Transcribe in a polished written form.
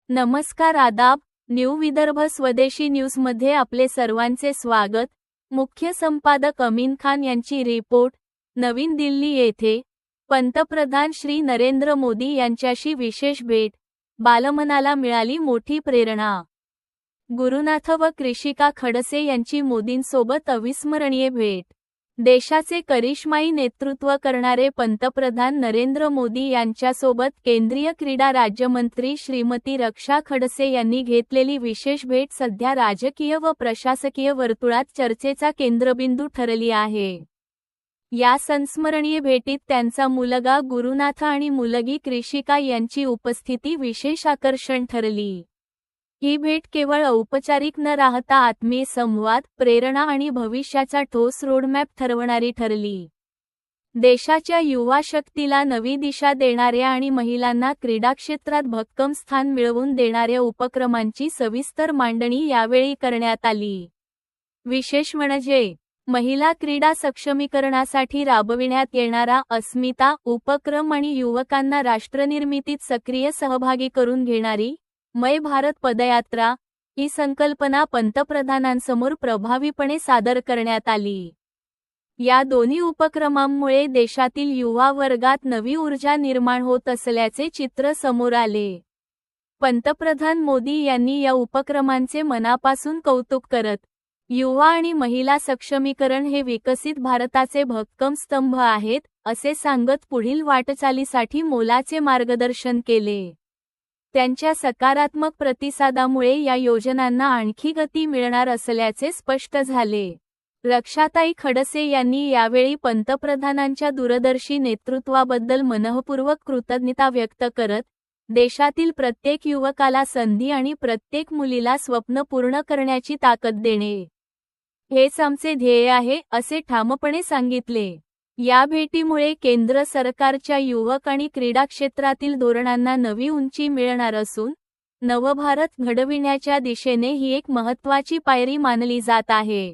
नमस्कार आदाब, न्यू विदर्भ स्वदेशी न्यूजमध्ये आपले सर्वांचे स्वागत। मुख्य संपादक अमीन खान यांची रिपोर्ट। नवीन दिल्ली येथे पंतप्रधान श्री नरेंद्र मोदी यांच्याशी विशेष भेट, बालमनाला मिळाली मोठी प्रेरणा। गुरुनाथ व कृषिका खडसे यांची मोदींसोबत अविस्मरणीय भेट। देशाचे करिश्माई नेतृत्व करणारे पंतप्रधान नरेंद्र मोदी यांच्यासोबत केंद्रीय क्रीडा राज्यमंत्री श्रीमती रक्षा खडसे यांनी घेतलेली विशेष भेट सध्या राजकीय व प्रशासकीय वर्तुळात चर्चेचा केंद्रबिंदू ठरली आहे। या संस्मरणीय भेटीत त्यांचा मुलगा गुरुनाथ आणि मुलगी कृषिका यांची उपस्थिती विशेष आकर्षण ठरली। ही भेट केवळ औपचारिक न राहता आत्मीय संवाद, प्रेरणा आणि भविष्याचा ठोस रोडमॅप ठरवणारी ठरली। देशाच्या युवा शक्तीला नवी दिशा देणाऱ्या आणि महिलांना क्रीडा क्षेत्रात भक्कम स्थान मिळवून देणाऱ्या उपक्रमांची सविस्तर मांडणी यावेळी करण्यात आली। विशेष म्हणजे महिला क्रीडा सक्षमीकरणासाठी राबविण्यात येणारा अस्मिता उपक्रम आणि युवकांना राष्ट्रनिर्मितीत सक्रिय सहभागी करून घेणारी मय भारत पदयात्रा ही संकल्पना पंतप्रधानांसमोर प्रभावीपणे सादर करण्यात आली। या दोन्ही उपक्रमांमुळे देशातील युवा वर्गात नवी ऊर्जा निर्माण होत असल्याचे चित्र समोर आले। पंतप्रधान मोदी यांनी या उपक्रमांचे मनापासून कौतुक करत, युवा आणि महिला सक्षमीकरण हे विकसित भारताचे भक्कम स्तंभ आहेत, असे सांगत पुढील वाटचालीसाठी मोलाचे मार्गदर्शन केले। त्यांच्या सकारात्मक प्रतिसादामुळे या योजनांना आणखी गती मिळणार असल्याचे स्पष्ट झाले। रक्षाताई खडसे यांनी यावेळी पंतप्रधानांच्या दूरदर्शी नेतृत्वाबद्दल मनःपूर्वक कृतज्ञता व्यक्त करत, देशातील प्रत्येक युवकाला संधी आणि प्रत्येक मुलीला स्वप्न पूर्ण करण्याची ताकद देणे हेच आमचे ध्येय आहे, असे ठामपणे सांगितले। या भेटीमुळे केंद्र सरकारच्या युवक आणि क्रीडा क्षेत्रातील धोरणांना नवी उंची मिळणार असून नवभारत घडविण्याच्या दिशेने ही एक महत्त्वाची पायरी मानली जात आहे।